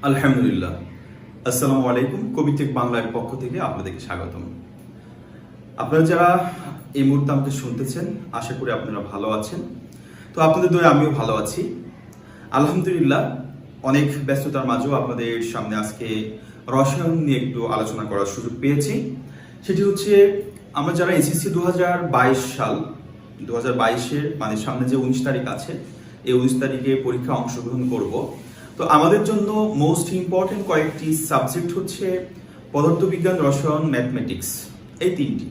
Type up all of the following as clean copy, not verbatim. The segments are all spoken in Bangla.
আলহামদুলিল্লাহ। আসসালামু আলাইকুম। কবিটেক বাংলার পক্ষ থেকে আপনাদেরকে স্বাগতম। আপনারা যারা এই মুহূর্তে আমাকে শুনতেছেন, আশা করি আপনারা ভালো আছেন। তো আপনাদের দয়ে আমিও ভালো আছি আলহামদুলিল্লাহ। অনেক ব্যস্ততার মাঝেও আপনাদের সামনে আজকে রসায়ন নিয়ে একটু আলোচনা করার সুযোগ পেয়েছি। সেটি হচ্ছে আমরা যারা এসএসসি 2022 2022-এর মানে সামনে যে 19 তারিখ আছে, এই 19 তারিখে পরীক্ষা অংশগ্রহণ করব। তো আমাদের জন্য মোস্ট ইম্পর্টেন্ট কয়েকটি সাবজেক্ট হচ্ছে পদার্থবিজ্ঞান, রসায়ন, ম্যাথমেটিক্স, এই তিনটি।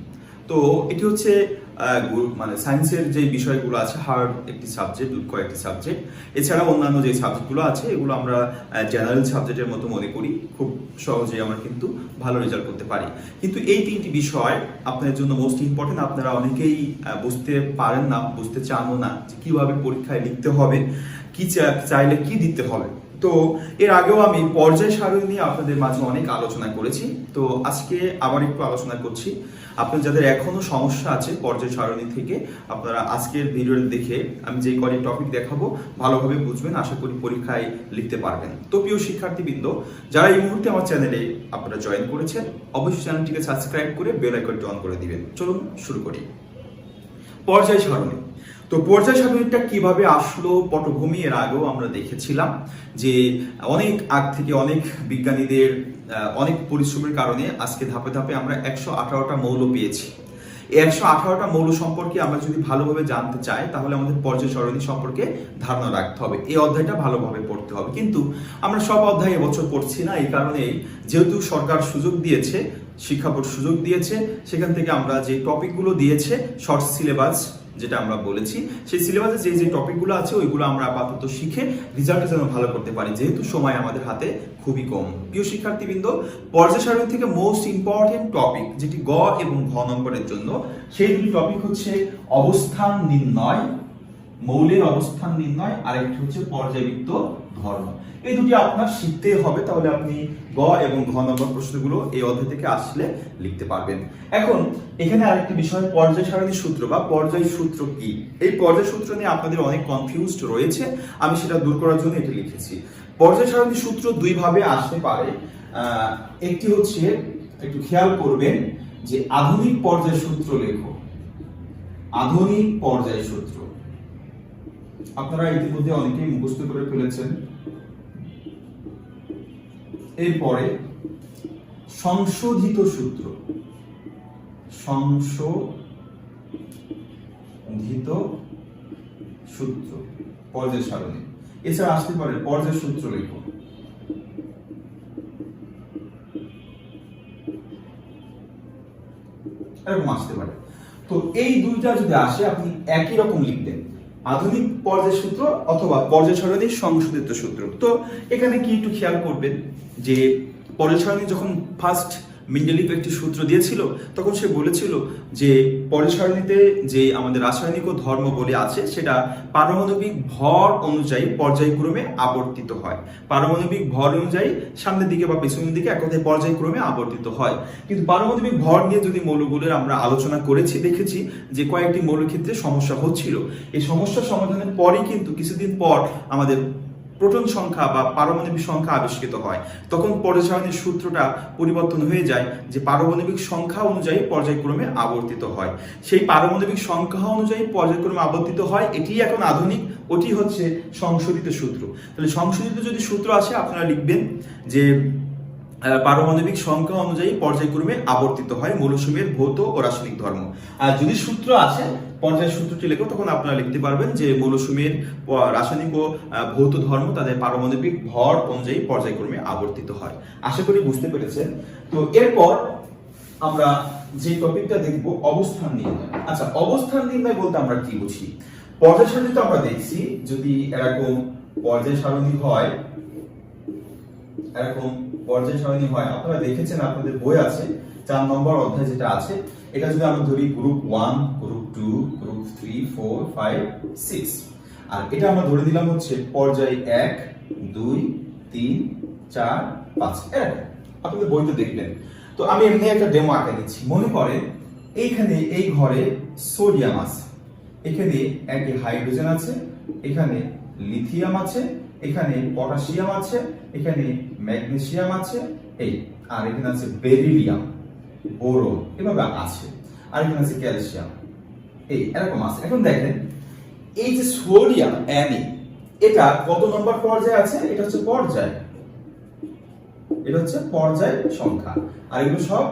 তো এটি হচ্ছে মানে সায়েন্সের যে বিষয়গুলো আছে, হার্ড একটি সাবজেক্ট, কয়েকটি সাবজেক্ট। এছাড়া অন্যান্য যে সাবজেক্টগুলো আছে এগুলো আমরা জেনারেল সাবজেক্টের মতো মনে করি, খুব সহজেই আমরা কিন্তু ভালো রেজাল্ট করতে পারি। কিন্তু এই তিনটি বিষয় আপনাদের জন্য মোস্ট ইম্পর্টেন্ট। আপনারা অনেকেই বুঝতে পারেন না, বুঝতে চানও না যে কিভাবে পরীক্ষায় লিখতে হবে, কি চাইলে কি দিতে হবে। তো এর আগেও আমি পর্যায় সারণী নিয়ে আপনাদের মাঝে অনেক আলোচনা করেছি। তো আজকে আবার একটু আলোচনা করছি। আপনার যাদের এখনো সমস্যা আছে পর্যায় সারণী থেকে, আপনারা আজকের ভিডিও দেখে আমি যে কটি টপিক দেখাবো ভালোভাবে বুঝবেন, আশা করি পরীক্ষায় লিখতে পারবেন। তো প্রিয় শিক্ষার্থীবৃন্দ, যারা এই মুহূর্তে আমার চ্যানেলে আপনারা জয়েন করেছেন, অবশ্যই চ্যানেলটিকে সাবস্ক্রাইব করে বেল আইকনটি অন করে দিবেন। চলুন শুরু করি। পর্যায় সারণী। তো পর্যায় সারণীটা কিভাবে আসলো, পটভূমি এর আগেও আমরা দেখেছিলাম যে অনেক আগ থেকে অনেক বিজ্ঞানীদের অনেক পরিশ্রমের কারণে আজকে ধাপে ধাপে আমরা 118টা মৌল পেয়েছি। এই 118টা মৌল সম্পর্কে আমরা যদি ভালোভাবে জানতে চাই, তাহলে আমাদের পর্যায় সারণী সম্পর্কে ধারণা রাখতে হবে, এই অধ্যায়টা ভালোভাবে পড়তে হবে। কিন্তু আমরা সব অধ্যায় এবছর পড়ছি না, এই কারণেই যেহেতু সরকার সুযোগ দিয়েছে, শিক্ষা বোর্ড সুযোগ দিয়েছে, সেখান থেকে আমরা যে টপিকগুলো দিয়েছে শর্ট সিলেবাস যেটা আমরা বলেছি, সেই সিলেবাসে যে যে টপিকগুলো আছে ওইগুলো আমরা আপাতত শিখে রেজাল্ট যেন ভালো করতে পারি, যেহেতু সময় আমাদের হাতে খুবই কম। প্রিয় শিক্ষার্থীবৃন্দ, পর্যায় সারণী থেকে মোস্ট ইম্পর্টেন্ট টপিক যেটি গ এবং ঘ নম্বরের জন্য, সেই দুটি টপিক হচ্ছে অবস্থান নির্ণয়, মৌলের অবস্থান নির্ণয়, আর একটি হচ্ছে পর্যায়বৃত্ত ধর্ম। এই দুটি আপনার শিখতে হবে, তাহলে আপনি গ এবং ঘ নম্বর প্রশ্নগুলো এই অধ্যায় থেকে আসলে লিখতে পারবেন। এখন এখানে আরেকটি বিষয়, পর্যায় সারণী সূত্র বা পর্যায় সূত্র কি। এই পর্যায় সূত্র নিয়ে আপনাদের অনেক কনফিউজড রয়েছে, আমি সেটা দূর করার জন্য এটা লিখেছি। পর্যায় সারণী সূত্র দুই ভাবে আসতে পারে। একটি হচ্ছে, একটু খেয়াল করবেন যে আধুনিক পর্যায় সূত্র লেখো, আধুনিক পর্যায় সূত্র আপনারা ইতিমধ্যে অনেকেই মুখস্থ করে ফেলেছেন। এরপরে সংশোধিত সূত্র, সংশোধিত সূত্র পর্যায় সারণী। এছাড়া আসতে পারে পর্যায় সূত্র লেখো, এরকম আসতে পারে। তো এই দুইটা যদি আসে আপনি একই রকম লিখবেন, আধুনিক পর্যায় সূত্র অথবা পর্যায় সারণীর সংশোধিত সূত্র। তো এখানে কি একটু খেয়াল করবেন যে পর্যায় সারণী যখন ফার্স্ট মেন্ডেলিভ একটি সূত্র দিয়েছিল, তখন সে বলেছিল যে পর্যায় সারণীতে যে আমাদের রাসায়নিক ও ধর্ম বলে আছে, সেটা পারমাণবিক ভর অনুযায়ী পর্যায়ক্রমে আবর্তিত হয়। পারমাণবিক ভর অনুযায়ী সামনের দিকে বা পেছনের দিকে এক কথায় পর্যায়ক্রমে আবর্তিত হয়। কিন্তু পারমাণবিক ভর নিয়ে যদি মৌলগুলোর আমরা আলোচনা করেছি, দেখেছি যে কয়েকটি মৌলের ক্ষেত্রে সমস্যা হচ্ছিল। এই সমস্যার সমাধানের পরই কিন্তু কিছুদিন পর আমাদের প্রোটন সংখ্যা বা পারমাণবিক সংখ্যা আবিষ্কৃত হয়। তখন পর্যায় সারণীর সূত্রটা পরিবর্তন হয়ে যায়, যে পারমাণবিক সংখ্যা অনুযায়ী পর্যায়ক্রমে আবর্তিত হয়। সেই পারমাণবিক সংখ্যা অনুযায়ী পর্যায়ক্রমে আবর্তিত হয়, এটি এখন আধুনিক, ওটি হচ্ছে সংশোধিত সূত্র। তাহলে সংশোধিত যদি সূত্র আসে, আপনারা লিখবেন যে পারমাণবিক সংখ্যা অনুযায়ী পর্যায়ক্রমে আবর্তিত হয় মৌলসমূহের ভৌত ও রাসায়নিক ধর্ম। আর যদি সূত্র আসে পর্যায় সূত্রটি লেখো, তখন আপনারা লিখতে পারবেন যে মৌলসমূহের রাসায়নিক ও ভৌত ধর্ম তাদের পারমাণবিক ভর অনুযায়ী পর্যায়ক্রমে আবর্তিত হয়। আশা করি বুঝতে পেরেছেন। তো এরপর আমরা যে টপিকটা দেখব, অবস্থান নির্ণয়। আচ্ছা, অবস্থান নির্ণয় বলতে আমরা কি বুঝি? পর্যায় সারণী তো আমরা দেখছি, যদি এরকম পর্যায় সারণী হয়, এরকম পর্যায় সারণী হয়, আপনারা দেখেছেন, আপনাদের বই আছে 4 নম্বর অধ্যায় যেটা আছে, এটা যদি আমরা ধরি গ্রুপ 1, গ্রুপ 2, গ্রুপ 3, 4, 5, 6, আর এটা আমরা ধরে দিলাম হচ্ছে পর্যায় 1, 2, 3, 4, 5, এরকম আপনাদের বইতে দেখবেন। তো আমি এমনি একটা ডেমো আঁকা দিচ্ছি। মনে করেন এইখানে এই ঘরে সোডিয়াম আছে, এখানে একটি হাইড্রোজেন আছে, এখানে লিথিয়াম আছে, এখানে পটাশিয়াম আছে, এখানে ম্যাগনেসিয়াম আছে, এই আর এখানে আছে বেরিলিয়াম, বোরন এভাবে আছে, আর এখানে আছে ক্যালসিয়াম, এই এরকম আছে। এখন দেখেন এই যে সোডিয়াম Na এটা কত নম্বর পর্যায়ে আছে? এটা হচ্ছে পর্যায়, এটা হচ্ছে পর্যায় সংখ্যা, আর এগুলো সব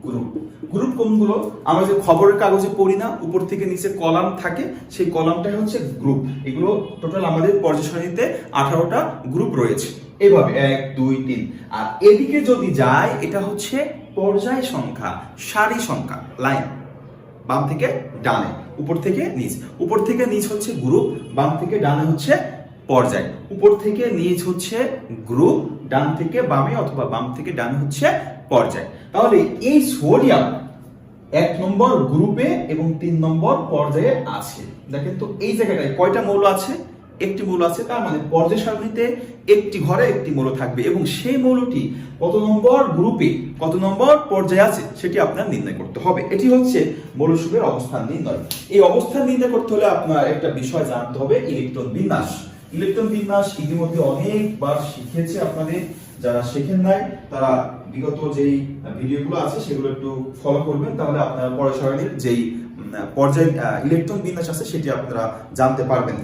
গ্রুপ। গ্রুপ কোনগুলো? আমরা যে খবরের কাগজে পড়ি না, উপর থেকে নিচে কলাম থাকে, সেই কলামটাই হচ্ছে গ্রুপ। এগুলো টোটাল আমাদের পর্যায় সারণীতে 18টা গ্রুপ রয়েছে, এইভাবে 1 2 3। আর এদিকে যদি যায় এটা হচ্ছে পর্যায় সংখ্যা, সারি সংখ্যা, লাইন, বাম থেকে ডানে, উপর থেকে নিচ। উপর থেকে নিচ হচ্ছে গ্রুপ, বাম থেকে ডানে হচ্ছে পর্যায়। উপর থেকে নিচ হচ্ছে গ্রুপ, ডান থেকে বামে অথবা বাম থেকে ডানে হচ্ছে পর্যায়। তাহলে এই সোডিয়াম 1 নম্বর গ্রুপে এবং 3 নম্বর পর্যায়ে আছে। দেখেন তো এই জায়গাটায় কয়টা মৌল আছে? একটি মৌল আছে, তার মানে পর্যায় সারণীতে একটি ঘরে একটি মৌল থাকবে, এবং সেই মৌলটি কত নম্বর গ্রুপে কত নম্বর পর্যায়ে আছে সেটি আপনার নির্ণয় করতে হবে। এটি হচ্ছে মৌলসমূহের অবস্থান নির্ণয়। এই অবস্থান নির্ণয় করতে হলে আপনার একটা বিষয় জানতে হবে, ইলেকট্রন বিন্যাস। ইলেকট্রন বিন্যাস ইতিমধ্যে অনেকবার শিখেছে আপনাদের, যারা শেখেন নাই তারা বিগত যেই ভিডিওগুলো আছে সেগুলো একটু ফলো করবেন, তাহলে আপনার পর্যায় সারণীর যেই পর্যায় ইলেকট্রন বিন্যাস আছে সেটি আপনারা জানতে পারবেন।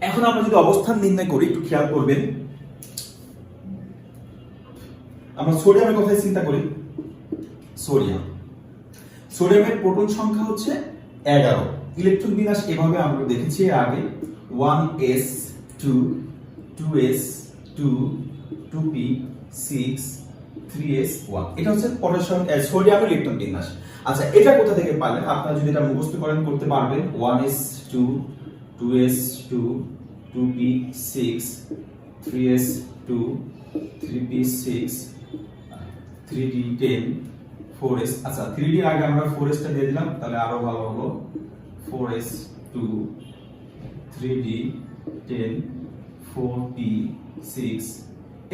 এখন আমরা যদি অবস্থান নির্ণয় করি একটু খেয়াল করবেন। আমরা সোডিয়ামের কথা চিন্তা করি। সোডিয়ামের প্রোটন সংখ্যা হচ্ছে 11। ইলেকট্রন বিন্যাস এভাবে আমরা দেখেছি আগে, 1s 2 2s 2 2p 6 3s 1। এটা হচ্ছে সোডিয়ামের ইলেকট্রন বিন্যাস। আচ্ছা, এটা কোথা থেকে পাইলেন? আপনারা যদি এটা মুখস্থ করেন করতে পারবেন। 1s 2 2s 2 2p 6 3s 2 3p 6 3d 10 4s। আচ্ছা, 3d এর আগে আমরা 4s টা দিয়ে দিলাম, তাহলে আরো ভালো হলো। 4s 2 3d 10 4p 6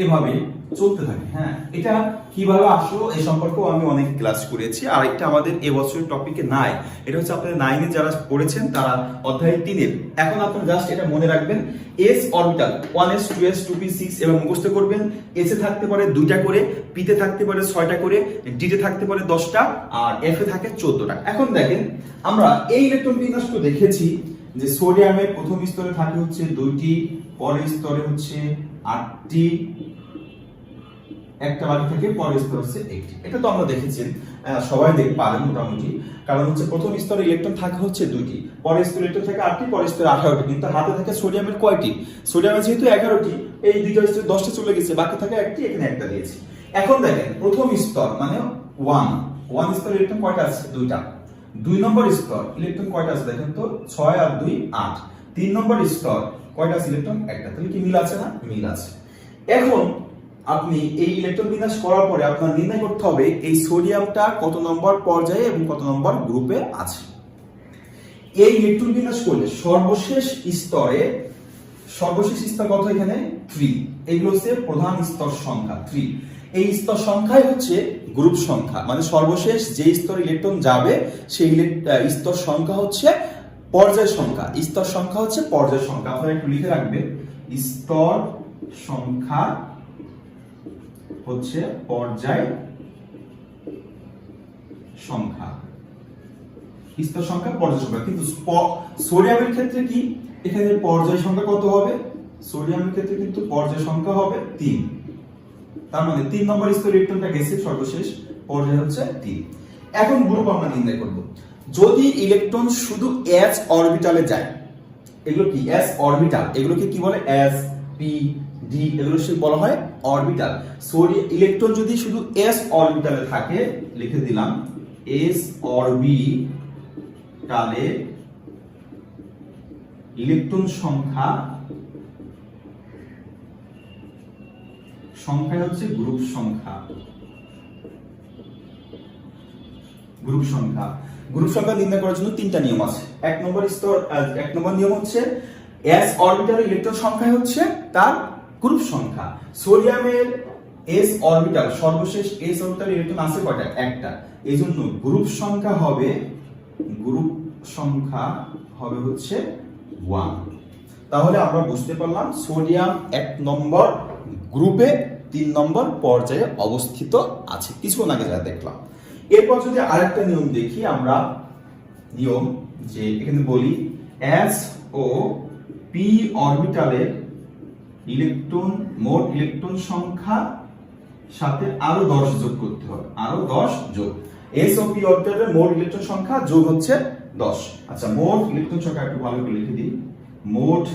এভাবে চলতে থাকে। হ্যাঁ, এটা কিভাবে আসলো এই সম্পর্কেও আমি অনেক ক্লাস করেছি, আর এটা আমাদের এবছরের টপিকে নাই। এটা হচ্ছে আপনাদের 9 এ যারা পড়েছেন তারা অধ্যায় 3 এর। এখন আপনারা জাস্ট এটা মনে রাখবেন, s orbital 1s 2s 2p 6 এবং মুখস্থ করবেন। s এ থাকতে পারে 2টা করে, p তে থাকতে পারে 6টা করে, d তে থাকতে পারে 10টা, আর f এ থাকে 14টা। এখন দেখেন আমরা এই ইলেকট্রন বিন্যাসটা দেখেছি যে সোডিয়ামের প্রথম স্তরে থাকে হচ্ছে 2টি, পরের স্তরে হচ্ছে 8টি, একটা বাকি থাকে, পরের স্তর হচ্ছে 1টি। এটা তো আমরা দেখেছি, সবাই পারেন মোটামুটি। কারণ হচ্ছে প্রথম স্তরে ইলেকট্রন থাকে হচ্ছে 2টি, পরের স্তরে ইলেকট্রন থাকে 8টি, পরের স্তরে 18টি। কিন্তু হাতে থাকে সোডিয়ামের কয়টি? সোডিয়ামের যেহেতু 11টি, এই দুইটা স্তরে 10টা চলে গেছে, বাকি থাকে 1টি, এখানে একটা দিয়েছি। এখন দেখেন প্রথম স্তর মানে 1 স্তরে ইলেকট্রন কয়টা আছে? 2টা। 2 নম্বর স্তর ইলেকট্রন কয়টা আছে? দেখেন তো 6 আর 2 8। 3 নম্বর স্তর কয়টা আছে? ইলেকট্রন একটা। তাহলে কি মিল আছে না? মিল আছে। এখন আপনি এই ইলেকট্রন বিন্যাস করার পরে আপনার নির্ণয় করতে হবে এই সোডিয়ামটা কত নম্বর পর্যায়ে এবং কত নম্বর গ্রুপে আছে। এই ইলেকট্রন বিন্যাস করলে সর্বশেষ স্তর কত? এখানে 3। এইগুলো হচ্ছে প্রধান স্তর সংখ্যা 3। এই স্তর সংখ্যাই হচ্ছে গ্রুপ সংখ্যা, মানে সর্বশেষ যে স্তর ইলেকট্রন যাবে সেই স্তর সংখ্যা হচ্ছে পর্যায় সংখ্যা। স্তর সংখ্যা হচ্ছে পর্যায় সংখ্যা। আপনারা একটু লিখে রাখবেন, স্তর সংখ্যা হচ্ছে পর্যায় সংখ্যা। স্তর সংখ্যা পর্যায় সংখ্যা। কিন্তু সোডিয়ামের ক্ষেত্রে কি? এখানে পর্যায় সংখ্যা কত হবে? সোডিয়ামের ক্ষেত্রে কিন্তু পর্যায় সংখ্যা হবে 3। তার মানে 3 নম্বর স্তরে ইলেকট্রনটা গেছে, সর্বশেষ পর্যায় হচ্ছে 3। এখন গ্রুপ আমরা নির্ণয় করব। যদি ইলেকট্রন শুধু s অরবিটালে যায়, এগুলো কি s অরবিটাল, এগুলোকে কি বলে? s p d, এগুলো বলা হয় অরবিটাল। ইলেকট্রন যদি শুধু s অরবিটালে থাকে, লিখে দিলাম s অরবিটালে ইলেকট্রন সংখ্যা হচ্ছে গ্রুপ সংখ্যা। গ্রুপ সংখ্যা নির্ণয় করার জন্য 3টা নিয়ম আছে। 1 নম্বর নিয়ম হচ্ছে s অরবিটালে ইলেকট্রন সংখ্যা হচ্ছে তার গ্রুপ সংখ্যা। সোডিয়ামের s অরবিটাল, সর্বশেষ s অরবিটালে ইলেকট্রন আছে কয়টা? একটা। এইজন্য গ্রুপ সংখ্যা হবে হচ্ছে 1। তাহলে আমরা বুঝতে পারলাম সোডিয়াম 1 নম্বর গ্রুপে 3 নম্বর পর্যায়ে অবস্থিত আছে, কিছুক্ষণ আগে যা দেখলাম। এরপর যদি আরেকটা নিয়ম দেখি আমরা, নিয়ম যে এখানে বলি s ও p অরবিটালের ইলেকট্রন, মোট ইলেকট্রন সংখ্যা সাথে আরো 10 যোগ করতে হবে, আরো 10 যোগ। s ও p অরবিটালের মোট ইলেকট্রন সংখ্যা যোগ হচ্ছে 10। আচ্ছা, মোট ইলেকট্রন সংখ্যা একটু ভালো করে লিখে দিই, মোট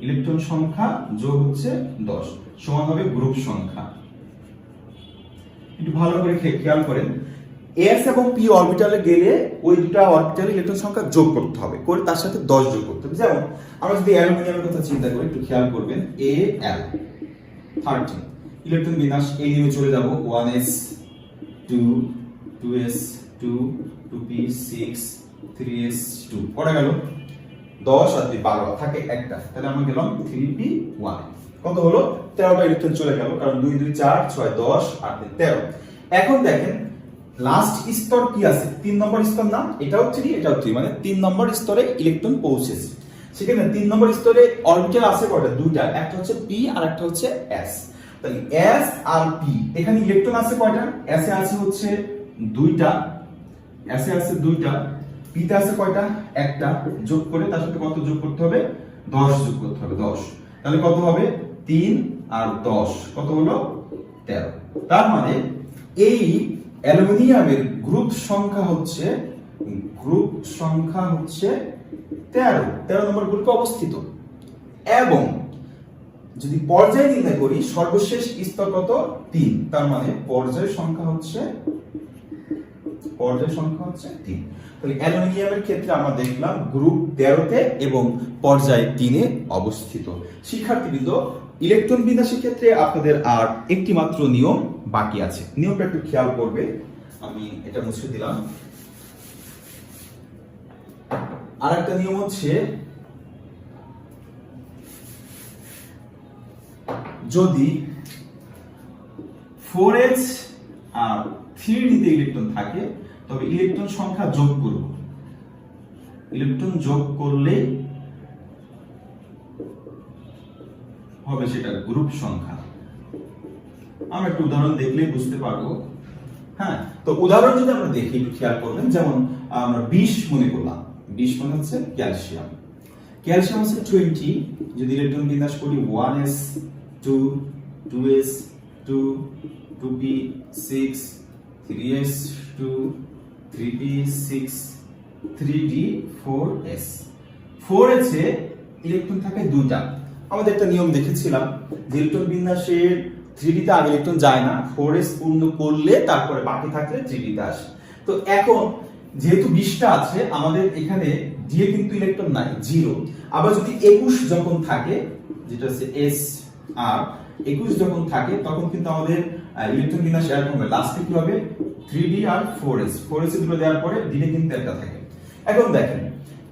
ইলেকট্রন সংখ্যা যোগ হচ্ছে 10 সমান হবে গ্রুপ সংখ্যা। একটু ভালো করে খেয়াল করেন, s এবং p অরবিটালে গেলে ওই দুটো অরবিটালে ইলেকট্রন সংখ্যা যোগ করতে হবে, করে তার সাথে 10 যোগ করতে হবে। যেমন আমরা যদি অ্যালুমিনিয়ামের কথা চিন্তা করি, একটু খেয়াল করবেন, Al 13 ইলেকট্রন বিন্যাস, এই নিয়মে চলে যাব 1s 2 2s 2 2p 6 3s 2 পড়ে গেল 10 আর 2 12 থাকে একটা, তাহলে আমরা গেলাম 3p1, কত হলো 13টা ইলেকট্রন চলে গেল, কারণ 2 2 4 6 10 আর 3 13। এখন দেখেন লাস্ট স্তর কি আছে, 3 নম্বর স্তর না, এটাও 3 এটাও 3, মানে 3 নম্বর স্তরে ইলেকট্রন পৌঁছেছে। সেখানে 3 নম্বর স্তরে অরবিটাল আছে কয়টা, দুইটা, একটা হচ্ছে p আর একটা হচ্ছে s। তাহলে s আর p, এখানে ইলেকট্রন আছে কয়টা, s এ আছে হচ্ছে দুইটা, s এ আছে দুইটা, p তে আছে কয়টা, একটা, যোগ করে তার সাথে কত যোগ করতে হবে, 10 যোগ করতে হবে, 10। তাহলে কত হবে, 3 আর 10 কত হলো 13। তার মানে এই অ্যালুমিনিয়ামের গ্রুপ সংখ্যা হচ্ছে 13 নম্বর গ্রুপে অবস্থিত। এবং যদি পর্যায় নির্ণয় করি, সর্বশেষ স্তর কত, 3, তার মানে পর্যায় সংখ্যা হচ্ছে 3। তাহলে অ্যালুমিনিয়ামের ক্ষেত্রে আমরা দেখলাম গ্রুপ 13 তে এবং পর্যায় 3 এ অবস্থিত। শিক্ষার্থীবৃন্দ, ইলেকট্রন বিন্যাসের ক্ষেত্রে আপনাদের আর একটি মাত্র নিয়ম বাকি আছে, নিয়মটা একটু খেয়াল করবে, আমি এটা মুছে দিলাম। আর একটা নিয়ম হচ্ছে, যদি 4s আর 3d তে ইলেকট্রন থাকে তবে ইলেকট্রন সংখ্যা যোগ করব, ইলেকট্রন যোগ করলে হবে সেটা গ্রুপ সংখ্যা। আমরা একটু উদাহরণ দেখলেই বুঝতে পারবো। হ্যাঁ, তো উদাহরণ যদি আমরা দেখি একটু খেয়াল করবেন, যেমন আমরা 20 মনে করলাম, 20 মানে হচ্ছে ক্যালসিয়াম, ক্যালসিয়াম হচ্ছে 20, যদি ইলেকট্রন বিন্যাস করি 1s 2 2s 2 2p 6 3s 2 3p 6 3d 4s 4s এ ইলেকট্রন থাকে দুইটা। আমাদের একটা নিয়ম দেখেছিলাম যে ইলেকট্রন বিন্যাসের 3d তে আগে ইলেকট্রন যায় না, 4s পূর্ণ করলে তারপরে বাকি থাকলে 3d তে আসে। তো এখন যেহেতু 20টা আছে, আমাদের এখানে d এ কিন্তু ইলেকট্রন নাই, 0। আবার যদি 21 যখন থাকে, যেটা হচ্ছে s আর 21 যখন থাকে, তখন কিন্তু আমাদের ইলেকট্রন বিন্যাস এরকম হবে, লাস্টে কি হবে 3d আর 4s, 4s দুটো দেওয়ার পরে d এ কিন্তু একটা থাকে। এখন দেখেন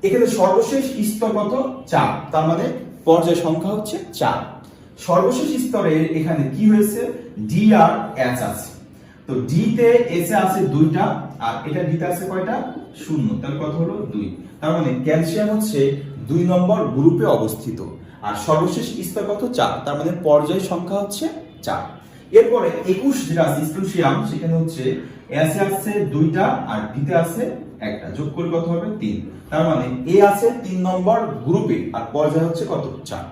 এখানে সর্বশেষ স্তর কত, 4, তার মানে পর্যায় সংখ্যা হচ্ছে 4। সর্বশেষ স্তরে এখানে কি হয়েছে, d আর s আছে, তো d তে s এ আছে দুইটা আর এটা d তে আছে কয়টা, 0, তাহলে কত হলো 2। তার মানে ক্যালসিয়াম হচ্ছে 2 নম্বর গ্রুপে অবস্থিত আর সর্বশেষ স্তর কত, 4, তার মানে পর্যায় সংখ্যা হচ্ছে 4। এরপরে 21 যেটা আছে স্ট্রোনশিয়াম, সেখানে হচ্ছে s এ আছে দুইটা আর d তে আছে একটা, যোগ করে কত হবে 3, তার মানে a আছে 3 নম্বর গ্রুপে আর পর্যায় হচ্ছে কত, 4।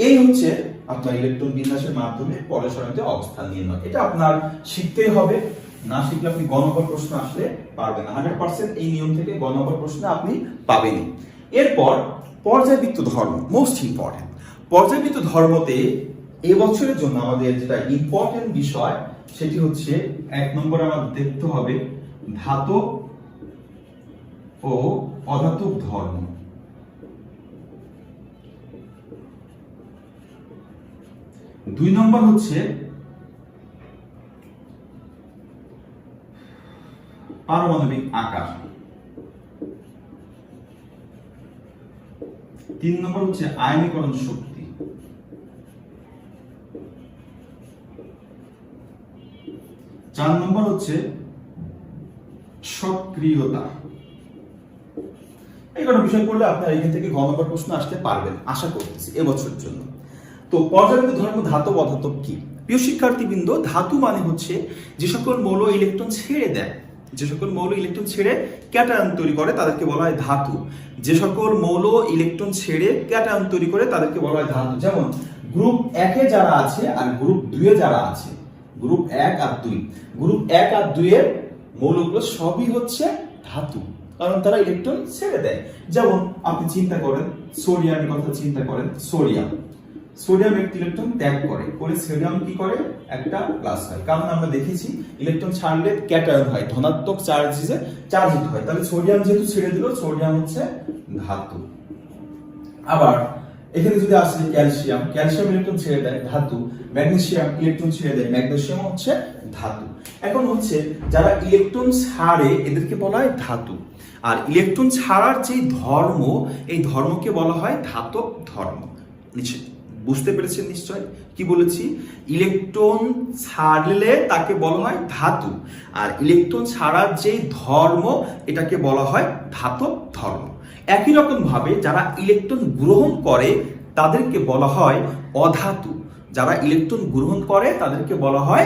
এই হচ্ছে আপনার ইলেকট্রন বিন্যাসের মাধ্যমে পর্যায় সারণীতে অবস্থান নির্ণয়। এটা আপনার শিখতেই হবে, না শিখলে আপনি গ নম্বর প্রশ্ন আসলে পারবেন না, 100% এই নিয়ম থেকে গ নম্বর প্রশ্ন আপনি পাবেনই। এরপর পর্যায়বৃত্ত ধর্ম, মোস্ট ইম্পর্টেন্ট। পর্যায়বৃত্ত ধর্মতে এবছরের জন্য আমাদের যেটা ইম্পর্টেন্ট বিষয়, সেটি হচ্ছে 1 নম্বরে আমাদের দেখতে হবে ধাতব ও অধাতব ধর্ম। 2 নম্বর হচ্ছে পারমাণবিক আকার। 3 নম্বর হচ্ছে আয়নীকরণ শক্তি। 4 নম্বর হচ্ছে সক্রিয়তা। এই কটা বিষয় পড়লে আপনারা এখান থেকে ঘ নম্বর প্রশ্ন আসতে পারবেন আশা করতেছি এবছরের জন্য। তো পর্যায়বৃত্ত ধর্ম ধাতব অধাতব কি? প্রিয় শিক্ষার্থীবৃন্দ, ধাতু মানে হচ্ছে যে সকল মৌল ইলেকট্রন ছেড়ে দেয়, যে সকল মৌল ইলেকট্রন ছেড়ে ক্যাটায়ন তৈরি করে তাদেরকে বলা হয় ধাতু। যে সকল মৌল ইলেকট্রন ছেড়ে ক্যাটায়ন তৈরি করে তাদেরকে বলা হয় ধাতু। যেমন গ্রুপ 1 এ যারা আছে আর গ্রুপ 2 এ যারা আছে, গ্রুপ 1 আর 2, গ্রুপ 1 আর 2 এর মৌলগুলো সবই হচ্ছে ধাতু, কারণ তারা ইলেকট্রন ছেড়ে দেয়। যেমন আপনি চিন্তা করেন সোডিয়ামের কথা চিন্তা করেন, সোডিয়াম একটি ইলেকট্রন ত্যাগ করে সোডিয়াম কি করে একটা প্লাস হয়, কারণ আমরা দেখেছি ইলেকট্রন ছাড়লে ক্যাটায়ন হয়, ধনাত্মক চার্জিত হয়। তাহলে সোডিয়াম যেহেতু ছেড়ে দিল, সোডিয়াম হচ্ছে ধাতু। আবার এখানে যদি আসে ক্যালসিয়াম ইলেকট্রন ছেড়ে দেয় ধাতু, ম্যাগনেসিয়াম ইলেকট্রন ছেড়ে দেয়, ম্যাগনেসিয়াম হচ্ছে ধাতু। এখন হচ্ছে যারা ইলেকট্রন ছাড়ে এদেরকে বলা হয় ধাতু। আর ইলেকট্রন ছাড়ার যে ধর্ম, এই ধর্মকে বলা হয় ধাতব ধর্ম। বুঝতে পেরেছেন নিশ্চয় কি বলেছি? ইলেকট্রন ছাড়লে তাকে বলা হয় ধাতু, আর ইলেকট্রন ছাড়ার যে ধর্ম এটাকে বলা হয় ধাতব ধর্ম। একই রকম ভাবে যারা ইলেকট্রন গ্রহণ করে তাদেরকে বলা হয় অধাতু, যারা ইলেকট্রন গ্রহণ করে তাদেরকে বলা হয়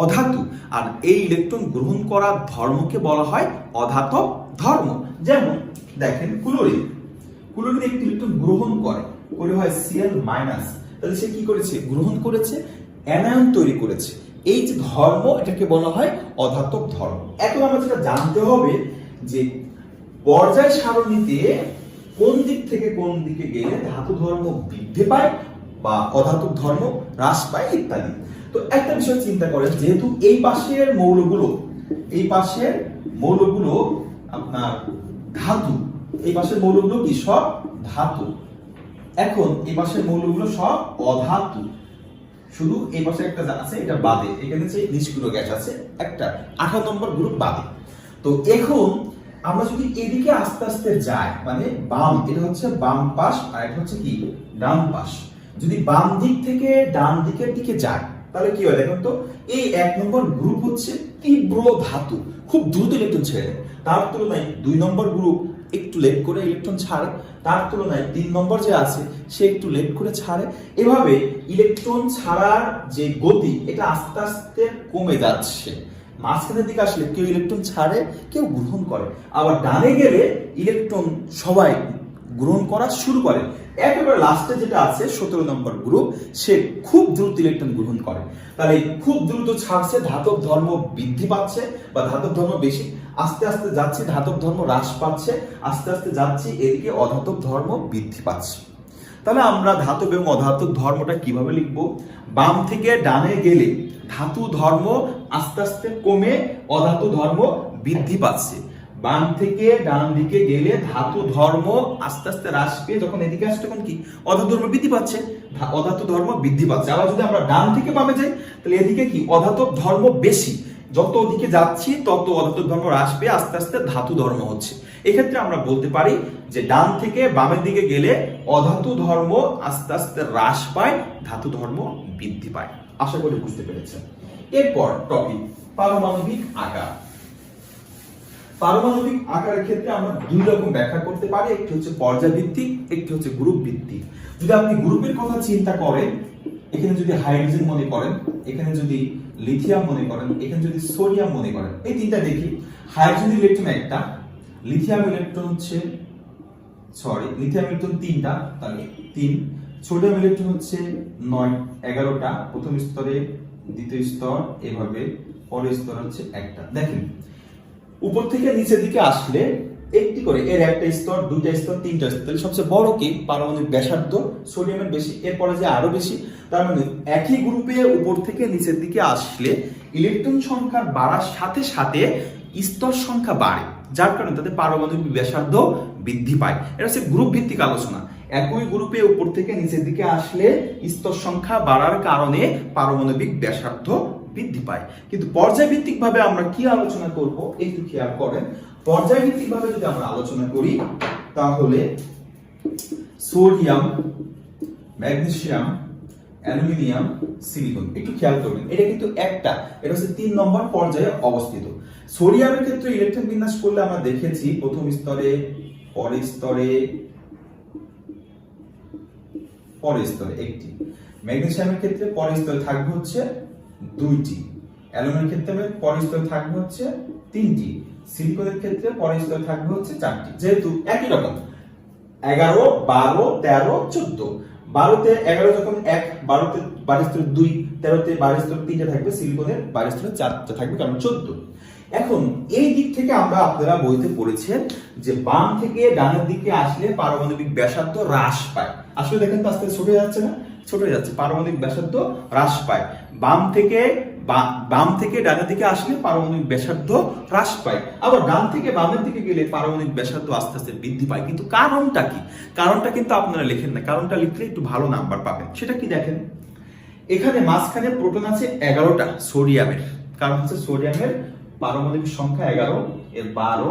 অধাতু, আর এই ইলেকট্রন গ্রহণ করার ধর্মকে বলা হয় অধাতব ধর্ম। যেমন দেখেন ক্লোরিন একটি ইলেকট্রন গ্রহণ করে হয় Cl-, তাহলে সে কি করেছে? গ্রহণ করেছে, অ্যানায়ন তৈরি করেছে। এই যে ধর্ম এটাকে বলা হয় অধাতব ধর্ম। এখন আমরা যেটা জানতে হবে যে পর্যায় সারণীতে কোন দিক থেকে কোন দিকে গেলে ধাতু ধর্ম বৃদ্ধি পায় বা অধাতব ধর্ম হ্রাস পায় ইত্যাদি। তো একটা বিষয় চিন্তা করেন, যেহেতু এই পাশের মৌলগুলো আপনার ধাতু, এই পাশের মৌলগুলো কি সব ধাতু। এখন এই পাশের মৌলগুলো সব অধাতু, শুধু এই পাশে একটা আছে এটা বাদে, এখানে যে নিষ্ক্রিয় গ্যাস আছে একটা 18 নম্বর গ্রুপ বাদে। তো এখন আমরা যদি এদিকে আস্তে আস্তে যাই, মানে বাম, এটা হচ্ছে বাম পাশ আর এটা হচ্ছে কি ডান পাশ, যদি বাম দিক থেকে ডান দিকের দিকে যায় তাহলে কি হয় দেখুন তো, এই 1 নম্বর গ্রুপ হচ্ছে তীব্র ধাতু, খুব দ্রুত ইলেকট্রন ছেড়ে দেয়। তার তুলনায় 2 নম্বর গ্রুপ একটু লেট করে ইলেকট্রন ছাড়ে, তার তুলনায় 3 নম্বর যে আছে সে একটু লেট করে ছাড়ে। এভাবে ইলেকট্রন ছাড়ার যে গতি এটা আস্তে আস্তে কমে যাচ্ছে। মাঝখানের দিকে আসলে কেউ ইলেকট্রন ছাড়ে, কেউ গ্রহণ করে, আবার ডানে গেলে ইলেকট্রন সবাই গ্রহণ করা শুরু করে। একেবারে লাস্টে যেটা আছে 17 নম্বর গ্রুপ, সে খুব দ্রুত ইলেকট্রন গ্রহণ করে। তাহলে খুব দ্রুত ছাড়ছে, ধাতব ধর্ম বৃদ্ধি পাচ্ছে বা ধাতব ধর্ম বেশি, আস্তে আস্তে যাচ্ছে ধাতব ধর্ম হ্রাস পাচ্ছে, আস্তে আস্তে যাচ্ছে এদিকে অধাতব ধর্ম বৃদ্ধি পাচ্ছে। তাহলে আমরা ধাতব এবং অধাতব ধর্মটা কিভাবে লিখব? বাম থেকে ডানে গেলে ধাতু ধর্ম আস্তে আস্তে কমে অধাতু ধর্ম বৃদ্ধি পাচ্ছে, বাম থেকে ডান দিকে গেলে ধাতু ধর্ম আস্তে আস্তে হ্রাস পেয়ে যখন এদিকে আসছে তখন কি অধাতু ধর্ম বৃদ্ধি পাচ্ছে, অধাতু ধর্ম বৃদ্ধি পাচ্ছে। আবার যদি আমরা ডান থেকে বামে যাই তাহলে এদিকে কি অধাতব ধর্ম বেশি, যত ওদিকে যাচ্ছি তত অধাতব ধর্ম হ্রাস পেয়ে আস্তে আস্তে ধাতু ধর্ম হচ্ছে। এক্ষেত্রে আমরা বলতে পারি যে ডান থেকে বামের দিকে গেলে অধাতু ধর্ম আস্তে আস্তে হ্রাস পায়, ধাতু ধর্ম বৃদ্ধি পায়। আশা করি বুঝতে পেরেছেন। এরপর টপিক পারমাণবিক আকার। পারমাণবিক আকারের ক্ষেত্রে আমরা 2 রকম ব্যাখ্যা করতে পারি, একটি হচ্ছে পর্যায়ভিত্তিক, একটি হচ্ছে গ্রুপ ভিত্তিক। যদি আপনি গ্রুপের কথা চিন্তা করেন, এখানে যদি হাইড্রোজেন মনে করেন, এখানে যদি লিথিয়াম মনে করেন, এখানে যদি সোডিয়াম মনে করেন, এই তিনটা দেখি। হাইড্রোজেন ইলেকট্রন একটা, লিথিয়াম ইলেকট্রন 3টা, তাহলে 3, সোডিয়াম ইলেকট্রন হচ্ছে 9, 11টা, প্রথম স্তরে, দ্বিতীয় স্তর, এভাবে পরের স্তর হচ্ছে একটা। দেখেন উপর থেকে নিচের দিকে আসলে একটি করে এর একটা স্তর, 2টা স্তর, 3টা স্তর। তাহলে সবচেয়ে বড় কি পারমাণবিক ব্যাসার্ধ সোডিয়ামের বেশি, এরপরে যে আরো বেশি। তার মানে একই গ্রুপে উপর থেকে নিচের দিকে আসলে ইলেকট্রন সংখ্যা বাড়ার সাথে সাথে স্তর সংখ্যা বাড়ে, যার কারণে তাদের পারমাণবিক ব্যাসার্ধ বৃদ্ধি পায়। এটা হচ্ছে গ্রুপ ভিত্তিক আলোচনা। একই গ্রুপে উপর থেকে নিচের দিকে আসলে স্তর সংখ্যা বাড়ার কারণে পারমাণবিক ব্যাসার্ধ বৃদ্ধি পায়। কিন্তু পর্যায়ভিত্তিক ভাবে আমরা কি আলোচনা করব একটু খেয়াল করেন। পর্যায়ভিত্তিক ভাবে যদি আমরা আলোচনা করি তাহলে সোডিয়াম, ম্যাগনেসিয়াম, অ্যালুমিনিয়াম, সিলিকন, একটু খেয়াল করবেন এটা কিন্তু একটা, এটা হচ্ছে 3 নম্বর পর্যায়ে অবস্থিত। সোডিয়ামের ক্ষেত্রে ইলেকট্রন বিন্যাস করলে আমরা দেখেছি প্রথম স্তরে পরের স্তরে একটি, ম্যাগনেসিয়ামের ক্ষেত্রে পরের স্তরে থাকবে হচ্ছে 2টি, অ্যালুমিনিয়ামের ক্ষেত্রে পরের স্তরে থাকবে হচ্ছে 3টি, সিলিকনের ক্ষেত্রে পরের স্তরে থাকবে হচ্ছে 4টি। যেহেতু একই রকম 11, 12, 13, 14, 12তে 11 যখন 1, 12তে বারের স্তরে 2, 13তে বারের স্তরে 3টা থাকবে, সিলিকনের বারের স্তরে 4টা থাকবে, কারণ 14। এখন এই দিক থেকে আমরা আপনারা বইতে পড়েছেন যে বাম থেকে ডানের দিকে আসলে পারমাণবিক ব্যাসার্ধ হ্রাস পায়। আসলে দেখেন তো আস্তে ছোট হয়ে যাচ্ছে না, ছোট হয়ে যাচ্ছে, পারমাণবিক ব্যাসার্ধ হ্রাস পায়। বাম থেকে ডানের দিকে আসলে পারমাণবিক ব্যাসার্ধ হ্রাস পায়, আবার ডান থেকে বামের দিকে গেলে পারমাণবিক ব্যাসার্ধ আস্তে আস্তে বৃদ্ধি পায়। কিন্তু কারণটা কি? কারণটা কিন্তু আপনারা লেখেন না, কারণটা লিখলে একটু ভালো নাম্বার পাবেন। সেটা কি দেখেন, এখানে মাঝখানে প্রোটন আছে 11টা সোডিয়ামের, কারণ হচ্ছে সোডিয়ামের পারমাণবিক সংখ্যা 11, এর 12,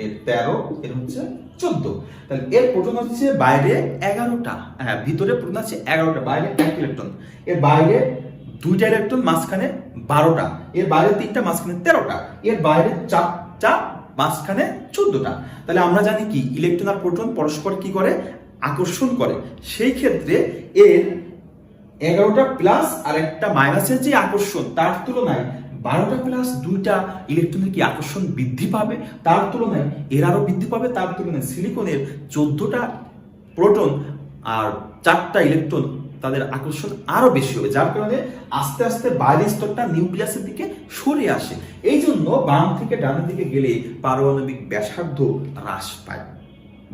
এর 13, এর হচ্ছে 14। তাহলে এর প্রোটন হচ্ছে বাইরে 11টা, হ্যাঁ ভিতরে প্রোটন আছে 11টা, বাইরে 1 ইলেকট্রন, এর বাইরে 2টা ইলেকট্রন, মাঝখানে 12টা, এর বাইরে 3টা, মাঝখানে 13টা, এর বাইরে 4টা, মাঝখানে 14টা। তাহলে আমরা জানি কি ইলেকট্রন আর প্রোটন পরস্পর কি করে? আকর্ষণ করে। সেই ক্ষেত্রে এর 11টা প্লাস আর একটা মাইনাসের যে আকর্ষণ, তার তুলনায় 12টা প্লাস 2টা ইলেকট্রনের কি আকর্ষণ বৃদ্ধি পাবে, তার তুলনায় এর আরো বৃদ্ধি পাবে। তার তুলনায় সিলিকনের 14টা প্রোটন আর 4টা ইলেকট্রন, তাদের আকর্ষণ আরো বেশি হবে, যার কারণে আস্তে আস্তে বাইরের স্তরটা নিউক্লিয়াসের দিকে সরে আসে। এই জন্য বাম থেকে ডানের দিকে গেলে পারমাণবিক ব্যাসার্ধ হ্রাস পায়।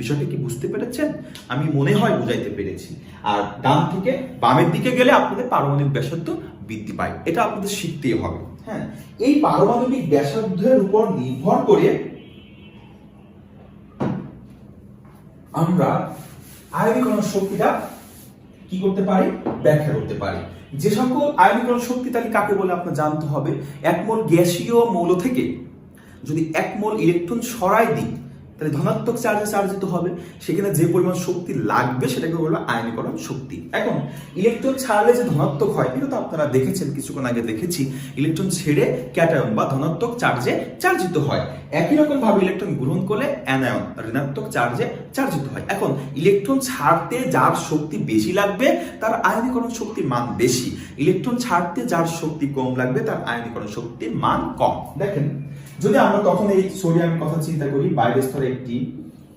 বিষয়টা কি বুঝতে পেরেছেন? আমি মনে হয় বুঝাইতে পেরেছি। আর ডান থেকে বামের দিকে গেলে আপনাদের পারমাণবিক ব্যাসার্ধ বৃদ্ধি পায়, এটা আপনাদের শিখতেই হবে। হ্যাঁ, এই পারমাণবিক ব্যাসার্ধের উপর নির্ভর করে আমরা আয়নীকরণ শক্তিটা কি করতে পারি? ব্যাখ্যা করতে পারি। যে সকল আয়নীকরণ শক্তি তাহলে কাকে বলে আপনার জানতে হবে। 1 মোল গ্যাসীয় মৌল থেকে যদি 1 মোল ইলেকট্রন সরাই দিই, তাহলে ধনাত্মক চার্জে চার্জিত হবে, সেখানে যে পরিমাণ শক্তি লাগবে সেটাকে বলবো আয়নীকরণ শক্তি। এখন ইলেকট্রন ছাড়লে যে ধনাত্মক হয়, এটা তো আপনারা দেখেছেন, কিছুক্ষণ আগে দেখেছি, ইলেকট্রন ছেড়ে ক্যাটায়ন বা ধনাত্মক চার্জে চার্জিত হয়। একই রকম ভাবে ইলেকট্রন গ্রহণ করলে অ্যানায়ন ঋণাত্মক চার্জে চার্জিত হয়। এখন ইলেকট্রন ছাড়তে যার শক্তি বেশি লাগবে তার আয়নীকরণ শক্তির মান বেশি, ইলেকট্রন ছাড়তে যার শক্তি কম লাগবে তার আয়নীকরণ শক্তির মান কম। দেখেন, যদি আমরা তখন এই সোডিয়ামের কথা চিন্তা করি, বাইরের স্তরে 1টি,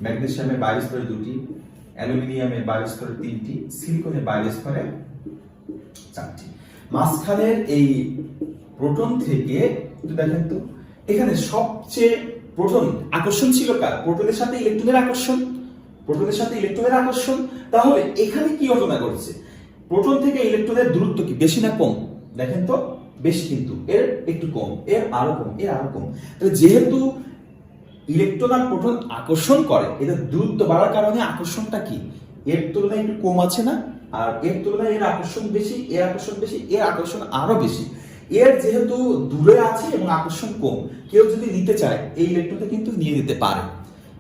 ম্যাগনেসিয়ামের বাইরের স্তরে 2টি, অ্যালুমিনিয়ামের বাইরের স্তরে 3টি, সিলিকনের বাইরের স্তরে 4টি। মাঝখানের এই প্রোটন থেকে দেখেন তো, এখানে সবচেয়ে প্রোটন আকর্ষণ ছিল কার? প্রোটনের সাথে ইলেকট্রনের আকর্ষণ, প্রোটনের সাথে ইলেকট্রনের আকর্ষণ। তাহলে এখানে কি ঘটনা ঘটছে? প্রোটন থেকে ইলেকট্রনের দূরত্ব কি বেশি না কম? দেখেন তো, বেশি, কিন্তু এর একটু কম, এর আরো কম, এর আরো কম। তাহলে যেহেতু ইলেকট্রন আর প্রোটন আকর্ষণ করে, এদের দূরত্ব বাড়ার কারণে আকর্ষণটা কি এর তুলনায় একটু কম আছে না? আর এর তুলনায় এর আকর্ষণ বেশি, এর আকর্ষণ বেশি, এর আকর্ষণ আরো বেশি। এর যেহেতু দূরে আছে এবং আকর্ষণ কম, কেউ যদি নিতে চায় এই ইলেকট্রনটা কিন্তু নিয়ে নিতে পারে।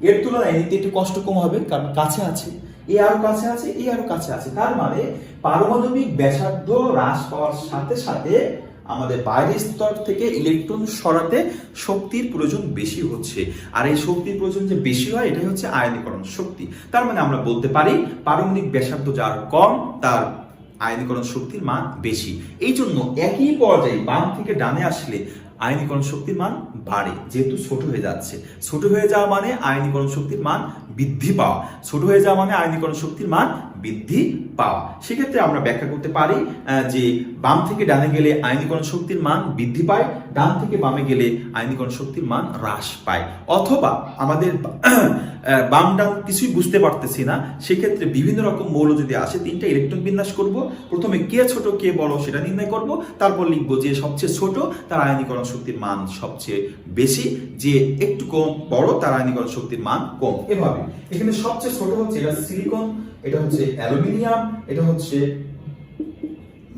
এর তুলনায় নিতে একটু কষ্ট কম হবে, কারণ কাছে আছে, এ আরো কাছে আছে, এ আরো কাছে আছে। তার মানে পারমাণবিক ব্যাসার্ধ হ্রাস পাওয়ার সাথে সাথে আমাদের বাইরের স্তর থেকে ইলেকট্রন সরাতে শক্তির প্রয়োজন বেশি হচ্ছে, আর এই শক্তির প্রয়োজন যে বেশি হয় এটাই হচ্ছে আয়নীকরণ শক্তি। তার মানে আমরা বলতে পারি পারমাণবিক ব্যাসার্ধ যার কম তার আয়নীকরণ শক্তির মান বেশি। এই জন্য একই পর্যায়ে বাম থেকে ডানে আসলে আয়নীকরণ শক্তির মান বাড়ে, যেহেতু ছোট হয়ে যাচ্ছে। ছোট হয়ে যাওয়া মানে আয়নীকরণ শক্তির মান বৃদ্ধি পাওয়া, ছোট হয়ে যাওয়া মানে আয়নীকরণ শক্তির মান বৃদ্ধি পাওয়া। সেক্ষেত্রে আমরা ব্যাখ্যা করতে পারি যে বাম থেকে ডানে গেলে আয়নীকরণ শক্তির মান বৃদ্ধি পায়, ডান থেকে বামে গেলে আয়নীকরণ শক্তির মান হ্রাস পায়। অথবা আমাদের বাম ডান কিছুই বুঝতে পারতেছি না, সেক্ষেত্রে বিভিন্ন রকম মৌল যদি আসে 3টা ইলেকট্রন বিন্যাস করব, প্রথমে কে ছোট কে বড় সেটা নির্ণয় করব, তারপর লিখব যে সবচেয়ে ছোট তার আয়নীকরণ শক্তির মান সবচেয়ে বেশি, যে একটু কম বড় তার আয়নীকরণ শক্তির মান কম। এভাবে এখানে সবচেয়ে ছোট হচ্ছে এটা সিলিকন, এটা হচ্ছে অ্যালুমিনিয়াম, এটা হচ্ছে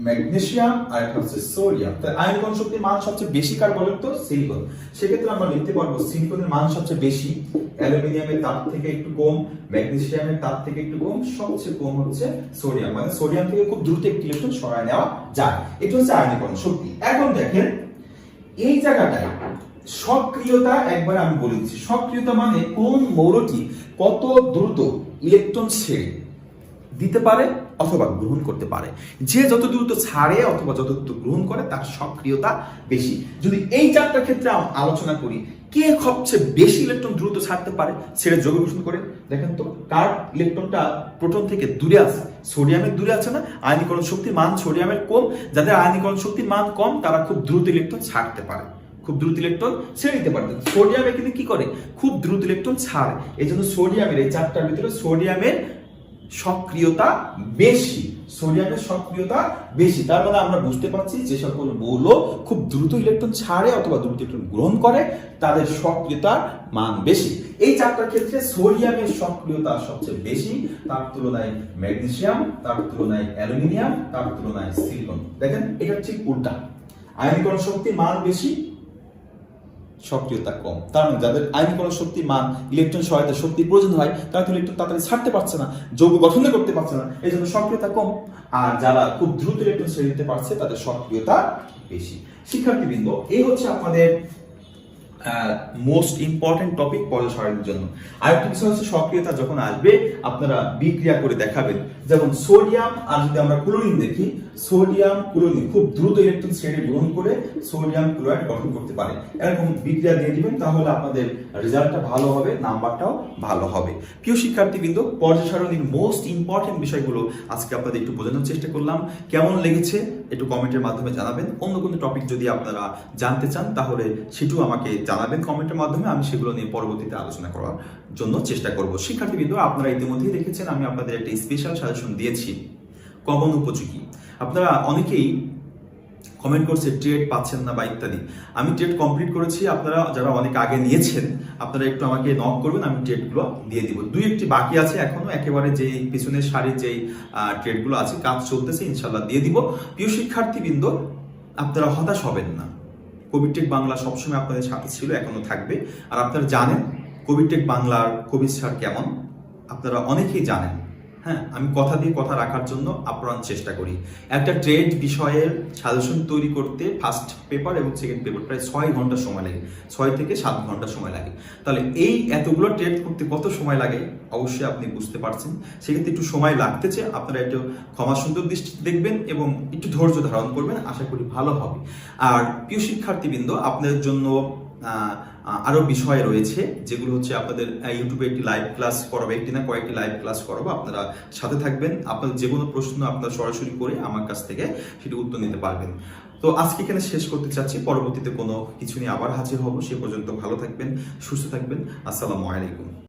ম্যাগনেসিয়াম, আর এটা হচ্ছে সোডিয়াম। তাই আয়নীকরণ শক্তির মান সবচেয়ে বেশি কার বলেন তো? সিলিকন। সেক্ষেত্রে আমরা লিখতে পারবো সিলিকনের মান সবচেয়ে বেশি, অ্যালুমিনিয়ামের তার থেকে একটু কম, ম্যাগনেসিয়ামের তার থেকে একটু কম, সবচেয়ে কম হচ্ছে সোডিয়াম। মানে সোডিয়াম থেকে খুব দ্রুত একটি ইলেকট্রন সরায় নেওয়া যায়। এটা হচ্ছে আয়নীকরণ শক্তি। এখন দেখেন এই জায়গাটায় সক্রিয়তা একবার আমি বলে দিচ্ছি। সক্রিয়তা মানে কোন মৌলটি কত দ্রুত ইলেকট্রন ছেড়ে দিতে পারে অথবা গ্রহণ করতে পারে। যে যত দ্রুত ছাড়ে অথবা যত দ্রুত গ্রহণ করে তার সক্রিয়তা বেশি। যদি এই চারটার ক্ষেত্রে আলোচনা করি, কে সবচেয়ে বেশি ইলেকট্রন দ্রুত ছাড়তে পারে ছেড়ে যৌগ গঠন করে, দেখেন তো কার ইলেকট্রনটা প্রোটন থেকে দূরে আছে? সোডিয়ামের দূরে আছে না? আয়নীকরণ শক্তির মান সোডিয়ামের কম। যাদের আয়নীকরণ শক্তির মান কম তারা খুব দ্রুত ইলেকট্রন ছাড়তে পারে, খুব দ্রুত ইলেকট্রন ছেড়ে দিতে পারে। সোডিয়ামে কিন্তু কি করে? খুব দ্রুত ইলেকট্রন ছাড়ে। এই জন্য সোডিয়ামের এই চারটার ভিতরে সোডিয়ামের সক্রিয়তা বেশি, সোডিয়ামের সক্রিয়তা বেশি। তার মানে আমরা বুঝতে পারছি যে সকল মৌল খুব দ্রুত ইলেকট্রন ছাড়ে অথবা দ্রুত ইলেকট্রন গ্রহণ করে তাদের সক্রিয়তার মান বেশি। এই চারটার ক্ষেত্রে সোডিয়ামের সক্রিয়তা সবচেয়ে বেশি, তার তুলনায় ম্যাগনেসিয়াম, তার তুলনায় অ্যালুমিনিয়াম, তার তুলনায় সিলিকন। দেখেন এটা ঠিক উল্টা, আয়নীকরণ শক্তির মান বেশি, সক্রিয়তা কম। তার মানে যাদের আয়নীকরণ শক্তির মান ইলেকট্রন সহায়তা শক্তির প্রয়োজন হয় তারা তো ইলেকট্রন তাড়াতাড়ি ছাড়তে পারছে না, যৌগ গঠন করতে পারছে না, এই জন্য সক্রিয়তা কম। আর যারা খুব দ্রুত ইলেকট্রন ছেড়ে দিতে পারছে তাদের সক্রিয়তা বেশি। শিক্ষার্থীবৃন্দ, এই হচ্ছে আপনাদের মোস্ট ইম্পর্টেন্ট টপিক পর্যায় সারণীর জন্য। আরেকটা বিষয় হচ্ছে সক্রিয়তা যখন আসবে আপনারা বিক্রিয়া করে দেখাবেন। যেমন সোডিয়াম আর যদি আমরা ক্লোরিন দেখি, সোডিয়াম ক্লোরিন খুব দ্রুত ইলেকট্রন ছেড়ে গ্রহণ করে সোডিয়াম ক্লোরাইড গঠন করতে পারে। এরকম বিক্রিয়া দিয়ে দিবেন, তাহলে আপনাদের রেজাল্টটা ভালো হবে, নাম্বারটাও ভালো হবে। প্রিয় শিক্ষার্থীবৃন্দ, পর্যায় সারণীর মোস্ট ইম্পর্টেন্ট বিষয়গুলো আজকে আপনাদের একটু বোঝানোর চেষ্টা করলাম। কেমন লেগেছে একটু কমেন্টের মাধ্যমে জানাবেন। অন্য কোনো টপিক যদি আপনারা জানতে চান তাহলে সেটাও আমাকে জানাবেন কমেন্টের মাধ্যমে, আমি সেগুলো নিয়ে পরবর্তীতে আলোচনা করার জন্য চেষ্টা করব। শিক্ষার্থীবৃন্দ, আপনারা ইতিমধ্যেই দেখেছেন আমি আপনাদের একটা স্পেশাল সাজেশন দিয়েছি কমন উপযোগী। আপনারা অনেকেই কমেন্ট করছে ট্রেড পাচ্ছেন না বা ইত্যাদি। আমি ট্রেড কমপ্লিট করেছি, আপনারা যারা অনেক আগে নিয়েছেন আপনারা একটু আমাকে নক করবেন, আমি ট্রেডগুলো দিয়ে দিব। দুই একটি বাকি আছে এখনো, একেবারে যে পিছনের সারির যেই ট্রেডগুলো আছে কাজ চলতেছে, ইনশাল্লাহ দিয়ে দিব। প্রিয় শিক্ষার্থীবৃন্দ, আপনারা হতাশ হবেন না। কবিটেক বাংলা সবসময় আপনাদের সাথে ছিল, এখনো থাকবে। আর আপনারা জানেন কবিটেক বাংলার কবির স্যার কেমন, আপনারা অনেকেই জানেন। হ্যাঁ, আমি কথা দিয়ে কথা রাখার জন্য আপ্রাণ চেষ্টা করি। একটা ট্রেড বিষয়ের সাজেশন তৈরি করতে ফার্স্ট পেপার এবং সেকেন্ড পেপার প্রায় 6 ঘন্টা সময় লাগে, 6 থেকে 7 ঘন্টা সময় লাগে। তাহলে এই এতগুলো ট্রেড করতে কত সময় লাগে অবশ্যই আপনি বুঝতে পারছেন। সেক্ষেত্রে একটু সময় লাগতেছে, আপনারা একটু ক্ষমা সুন্দর দৃষ্টি দেখবেন এবং একটু ধৈর্য ধারণ করবেন, আশা করি ভালো হবে। আর প্রিয় শিক্ষার্থীবৃন্দ, আপনাদের জন্য আরো বিষয় রয়েছে যেগুলো হচ্ছে আপনাদের ইউটিউবে একটি লাইভ ক্লাস করাবো, একটি না কয়েকটি লাইভ ক্লাস করাবো। আপনারা সাথে থাকবেন, আপনাদের যে কোনো প্রশ্ন আপনারা সরাসরি করে আমার কাছ থেকে সেটি উত্তর নিতে পারবেন। তো আজকে এখানে শেষ করতে চাচ্ছি, পরবর্তীতে কোনো কিছু নিয়ে আবার হাজির হব। সে পর্যন্ত ভালো থাকবেন, সুস্থ থাকবেন। আসসালামু আলাইকুম।